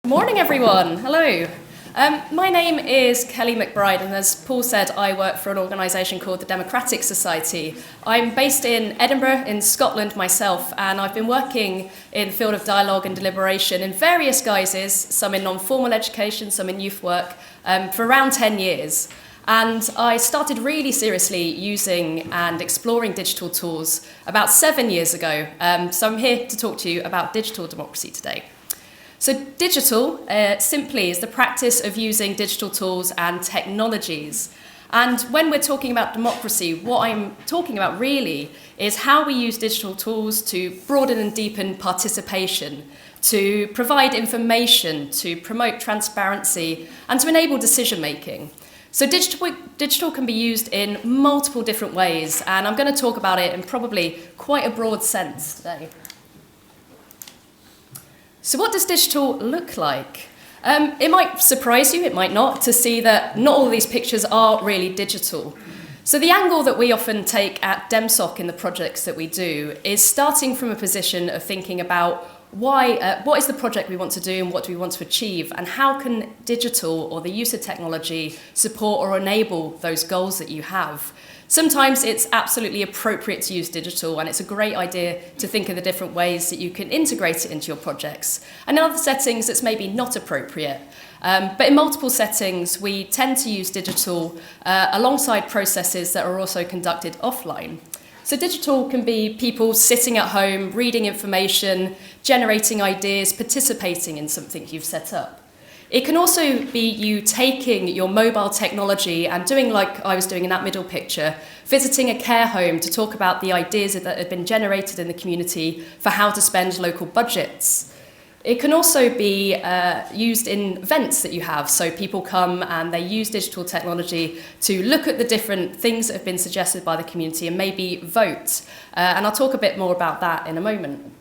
Morning, everyone. Hello. My name is Kelly McBride, and as Paul said, I work for an organisation called the Democratic Society. I'm based in Edinburgh, in Scotland myself, and I've been working in the field of dialogue and deliberation in various guises, some in non-formal education, some in youth work, for around 10 years. And I started really seriously using and exploring digital tools about 7 years ago. So I'm here to talk to you about digital democracy today. So digital simply is the practice of using digital tools and technologies. And when we're talking about democracy, what I'm talking about really is how we use digital tools to broaden and deepen participation, to provide information, to promote transparency, and to enable decision making. So digital can be used in multiple different ways, and I'm going to talk about it in probably quite a broad sense today. So what does digital look like? It might surprise you, it might not, to see that not all of these pictures are really digital. So the angle that we often take at DemSoc in the projects that we do is starting from a position of thinking about what is the project we want to do and what do we want to achieve, and how can digital or the use of technology support or enable those goals that you have. Sometimes it's absolutely appropriate to use digital, and it's a great idea to think of the different ways that you can integrate it into your projects. And in other settings, it's maybe not appropriate. But in multiple settings, we tend to use digital alongside processes that are also conducted offline. So digital can be people sitting at home, reading information, generating ideas, participating in something you've set up. It can also be you taking your mobile technology and doing like I was doing in that middle picture, visiting a care home to talk about the ideas that have been generated in the community for how to spend local budgets. It can also be used in events that you have. So people come and they use digital technology to look at the different things that have been suggested by the community and maybe vote. And I'll talk a bit more about that in a moment.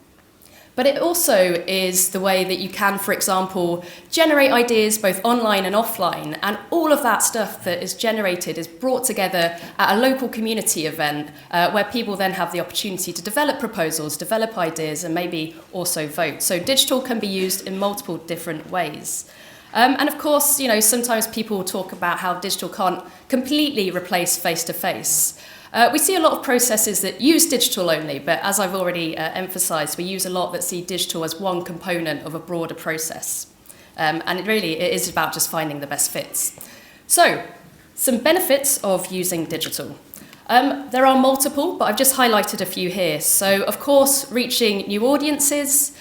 But it also is the way that you can, for example, generate ideas both online and offline. And all of that stuff that is generated is brought together at a local community event where people then have the opportunity to develop proposals, develop ideas, and maybe also vote. So digital can be used in multiple different ways. And of course, sometimes people talk about how digital can't completely replace face-to-face. We see a lot of processes that use digital only, but as I've already emphasised, we use a lot that see digital as one component of a broader process. And it is about just finding the best fits. So, some benefits of using digital. There are multiple, but I've just highlighted a few here. So, of course, reaching new audiences.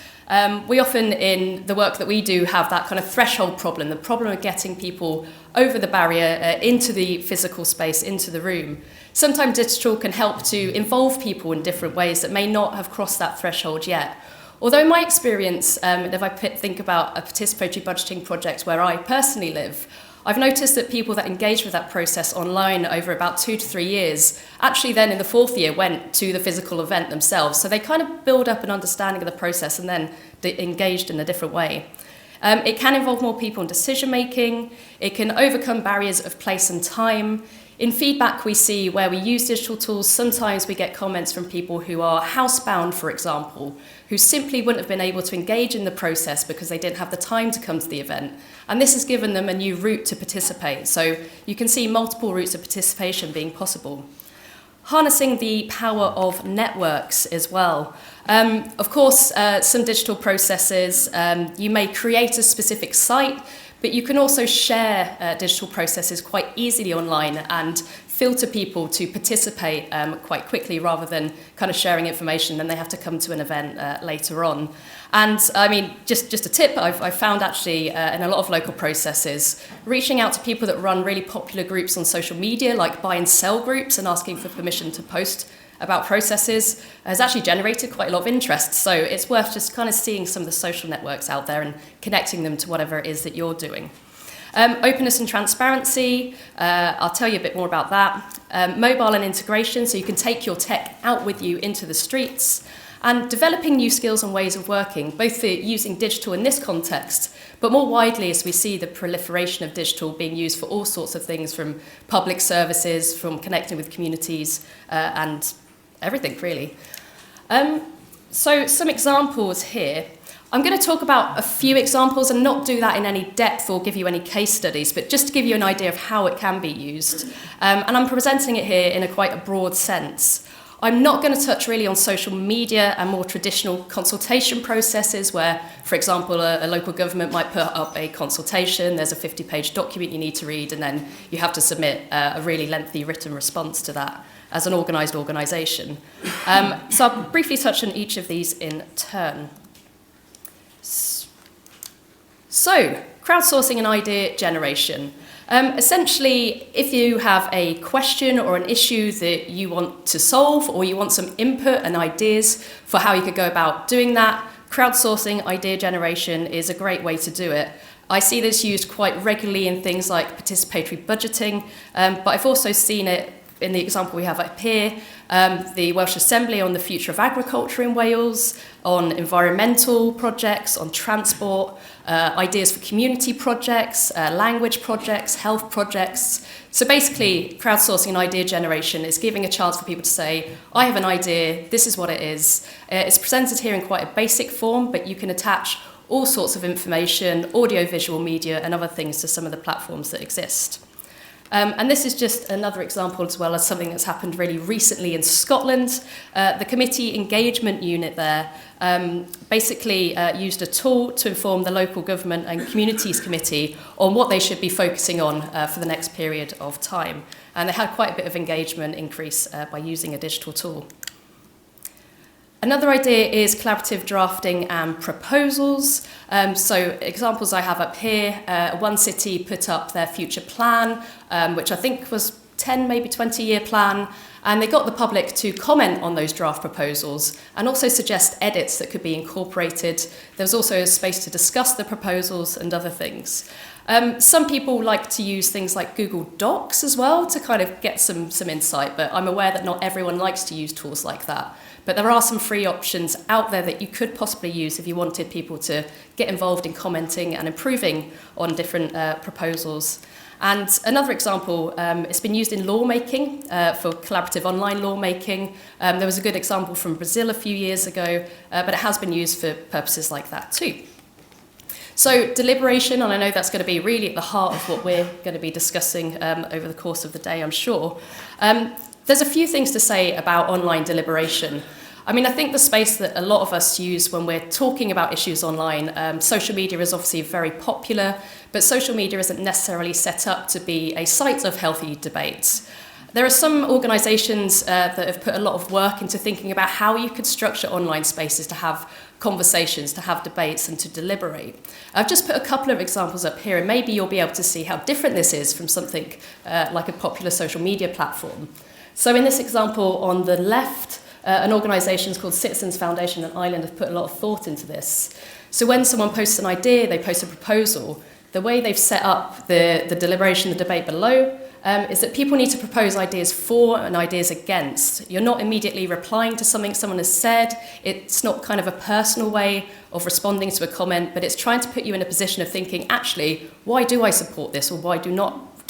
We often, in the work that we do, have that kind of threshold problem, the problem of getting people over the barrier into the physical space, into the room. Sometimes digital can help to involve people in different ways that may not have crossed that threshold yet. Although in my experience, if I think about a participatory budgeting project where I personally live, I've noticed that people that engage with that process online over about 2 to 3 years actually then in the 4th year went to the physical event themselves. So they kind of build up an understanding of the process and then engaged in a different way. It can involve more people in decision making. It can overcome barriers of place and time. In feedback we see where we use digital tools, sometimes we get comments from people who are housebound, for example, who simply wouldn't have been able to engage in the process because they didn't have the time to come to the event. And this has given them a new route to participate. So you can see multiple routes of participation being possible. Harnessing the power of networks as well. Of course, some digital processes, you may create a specific site, but you can also share digital processes quite easily online and filter people to participate quite quickly rather than kind of sharing information, then they have to come to an event later on. And I mean, just a tip I've found actually in a lot of local processes, reaching out to people that run really popular groups on social media, like buy and sell groups, and asking for permission to post about processes has actually generated quite a lot of interest. So it's worth just kind of seeing some of the social networks out there and connecting them to whatever it is that you're doing. Openness and transparency, I'll tell you a bit more about that. Mobile and integration, so you can take your tech out with you into the streets. And developing new skills and ways of working, both for using digital in this context, but more widely as we see the proliferation of digital being used for all sorts of things, from public services, from connecting with communities, and everything really. So some examples here. I'm going to talk about a few examples and not do that in any depth or give you any case studies, but just to give you an idea of how it can be used. And I'm presenting it here in quite a broad sense. I'm not going to touch really on social media and more traditional consultation processes where, for example, a local government might put up a consultation, there's a 50-page document you need to read, and then you have to submit a really lengthy written response to that as an organised organisation. So I'll briefly touch on each of these in turn. So, crowdsourcing and idea generation. Essentially, if you have a question or an issue that you want to solve, or you want some input and ideas for how you could go about doing that, crowdsourcing idea generation is a great way to do it. I see this used quite regularly in things like participatory budgeting, but I've also seen it in the example we have up here, the Welsh Assembly on the future of agriculture in Wales, on environmental projects, on transport, ideas for community projects, language projects, health projects. So basically, crowdsourcing and idea generation is giving a chance for people to say, I have an idea, this is what it is. It's presented here in quite a basic form, but you can attach all sorts of information, audio-visual media, and other things to some of the platforms that exist. And this is just another example as well as something that's happened really recently in Scotland. The committee engagement unit there basically used a tool to inform the local government and communities committee on what they should be focusing on for the next period of time. And they had quite a bit of engagement increase by using a digital tool. Another idea is collaborative drafting and proposals. So examples I have up here, one city put up their future plan, which I think was 10, maybe 20-year plan, and they got the public to comment on those draft proposals and also suggest edits that could be incorporated. There was also a space to discuss the proposals and other things. Some people like to use things like Google Docs as well to kind of get some insight, but I'm aware that not everyone likes to use tools like that. But there are some free options out there that you could possibly use if you wanted people to get involved in commenting and improving on different proposals. And another example, it's been used in lawmaking for collaborative online lawmaking. There was a good example from Brazil a few years ago, but it has been used for purposes like that too. So deliberation, and I know that's going to be really at the heart of what we're going to be discussing over the course of the day, I'm sure. There's a few things to say about online deliberation. I mean, I think the space that a lot of us use when we're talking about issues online, social media is obviously very popular, but social media isn't necessarily set up to be a site of healthy debates. There are some organisations that have put a lot of work into thinking about how you could structure online spaces to have conversations, to have debates and to deliberate. I've just put a couple of examples up here and maybe you'll be able to see how different this is from something like a popular social media platform. So in this example on the left, an organisation called Citizens Foundation in Ireland have put a lot of thought into this. So when someone posts an idea, they post a proposal, the way they've set up the deliberation, the debate below, is that people need to propose ideas for and ideas against. You're not immediately replying to something someone has said. It's not kind of a personal way of responding to a comment, but it's trying to put you in a position of thinking, actually, why do I support this or why do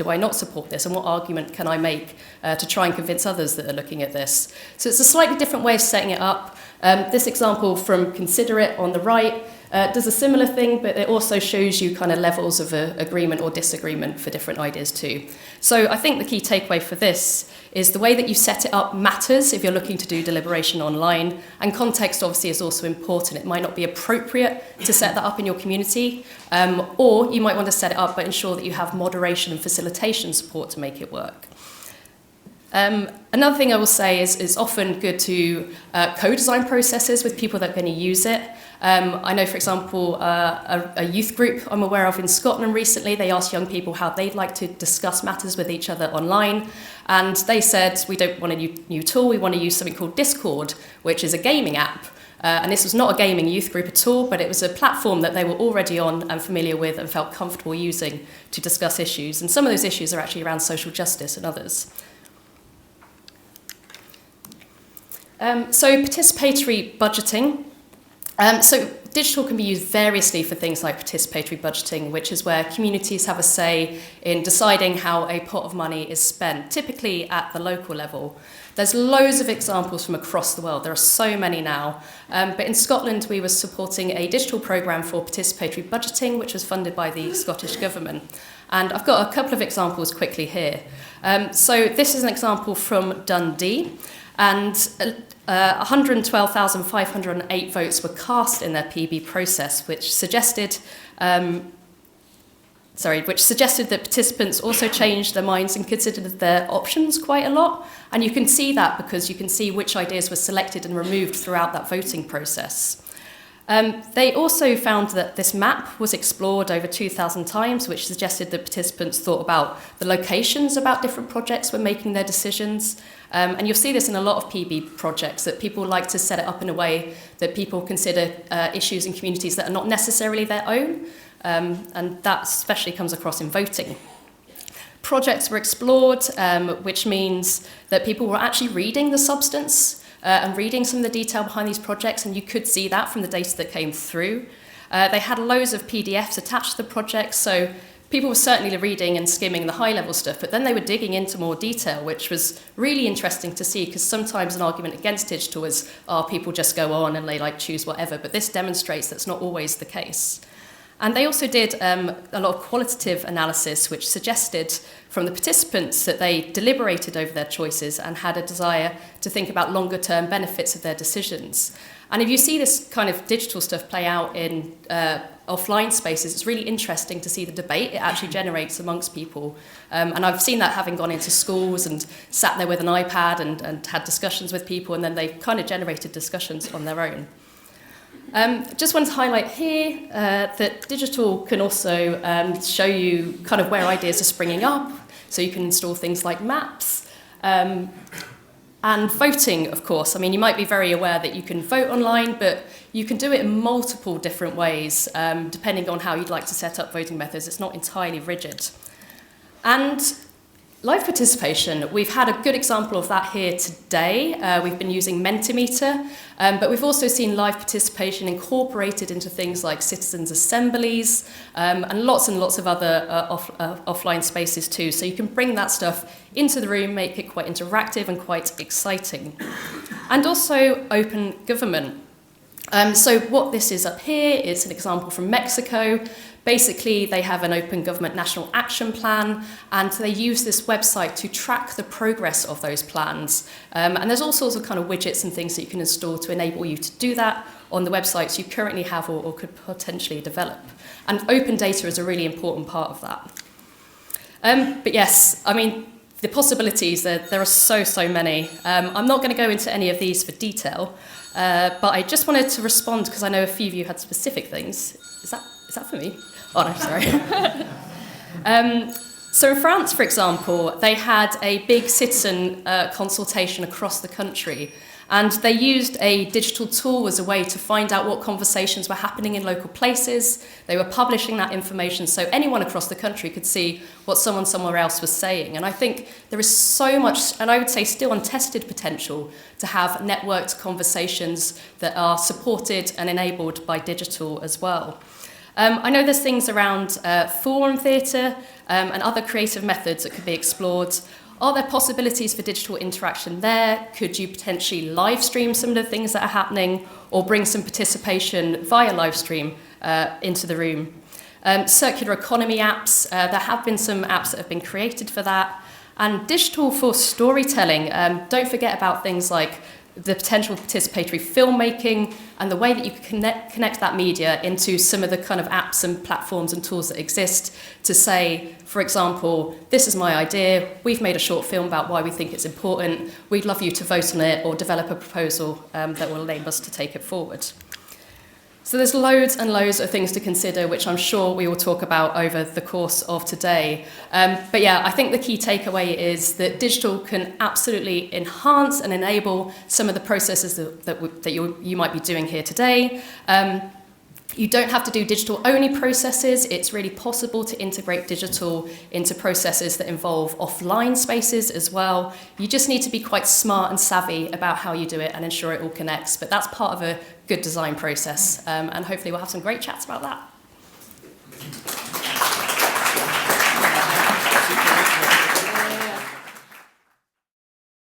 I not support this, and what argument can I make to try and convince others that are looking at this? So it's a slightly different way of setting it up. This example from Consider It on the right does a similar thing, but it also shows you kind of levels of agreement or disagreement for different ideas too. So I think the key takeaway for this is the way that you set it up matters if you're looking to do deliberation online, and context obviously is also important. It might not be appropriate to set that up in your community, or you might want to set it up but ensure that you have moderation and facilitation support to make it work. Another thing I will say is it's often good to co-design processes with people that are going to use it. I know, for example, a youth group I'm aware of in Scotland recently, they asked young people how they'd like to discuss matters with each other online, and they said, we don't want a new tool, we want to use something called Discord, which is a gaming app. And this was not a gaming youth group at all, but it was a platform that they were already on and familiar with and felt comfortable using to discuss issues. And some of those issues are actually around social justice and others. So participatory budgeting. So digital can be used variously for things like participatory budgeting, which is where communities have a say in deciding how a pot of money is spent, typically at the local level. There's loads of examples from across the world. There are so many now. But in Scotland, we were supporting a digital programme for participatory budgeting, which was funded by the Scottish Government. And I've got a couple of examples quickly here. So this is an example from Dundee. And 112,508 votes were cast in their PB process, which suggested that participants also changed their minds and considered their options quite a lot. And you can see that because you can see which ideas were selected and removed throughout that voting process. They also found that this map was explored over 2,000 times, which suggested that participants thought about the locations about different projects when making their decisions. And you'll see this in a lot of PB projects, that people like to set it up in a way that people consider issues in communities that are not necessarily their own. And that especially comes across in voting. Projects were explored, which means that people were actually reading the substance and reading some of the detail behind these projects, and you could see that from the data that came through. They had loads of PDFs attached to the projects, so people were certainly reading and skimming the high-level stuff, but then they were digging into more detail, which was really interesting to see, because sometimes an argument against digital is, people just go on and they choose whatever, but this demonstrates that's not always the case. And they also did a lot of qualitative analysis, which suggested from the participants that they deliberated over their choices and had a desire to think about longer-term benefits of their decisions. And if you see this kind of digital stuff play out in offline spaces, it's really interesting to see the debate it actually generates amongst people. And I've seen that having gone into schools and sat there with an iPad and had discussions with people, and then they kind of generated discussions on their own. Just wanted to highlight here that digital can also show you kind of where ideas are springing up, so you can install things like maps. And voting, of course. I mean, you might be very aware that you can vote online, but you can do it in multiple different ways, depending on how you'd like to set up voting methods. It's not entirely rigid. And live participation, we've had a good example of that here today. We've been using Mentimeter, but we've also seen live participation incorporated into things like citizens' assemblies and lots of other offline spaces too. So you can bring that stuff into the room, make it quite interactive and quite exciting. And also open government. So what this is up here is an example from Mexico. Basically, they have an Open Government National Action Plan, and they use this website to track the progress of those plans. And there's all sorts of kind of widgets and things that you can install to enable you to do that on the websites you currently have or could potentially develop. And open data is a really important part of that. But yes, I mean, the possibilities, there are so many. I'm not going to go into any of these for detail, but I just wanted to respond because I know a few of you had specific things. Is that for me? Oh, no, sorry. So in France, for example, they had a big citizen consultation across the country, and they used a digital tool as a way to find out what conversations were happening in local places. They were publishing that information so anyone across the country could see what someone somewhere else was saying. And I think there is so much, and I would say still untested potential, to have networked conversations that are supported and enabled by digital as well. I know there's things around forum theatre and other creative methods that could be explored. Are there possibilities for digital interaction there? Could you potentially live stream some of the things that are happening or bring some participation via live stream into the room? Circular economy apps, there have been some apps that have been created for that. And digital for storytelling, don't forget about things like the potential participatory filmmaking and the way that you can connect that media into some of the kind of apps and platforms and tools that exist to say, for example, this is my idea, we've made a short film about why we think it's important, we'd love you to vote on it or develop a proposal that will enable us to take it forward. So there's loads and loads of things to consider, which I'm sure we will talk about over the course of today. But yeah, I think the key takeaway is that digital can absolutely enhance and enable some of the processes that you might be doing here today. You don't have to do digital-only processes. It's really possible to integrate digital into processes that involve offline spaces as well. You just need to be quite smart and savvy about how you do it and ensure it all connects. But that's part of a good design process. And hopefully we'll have some great chats about that.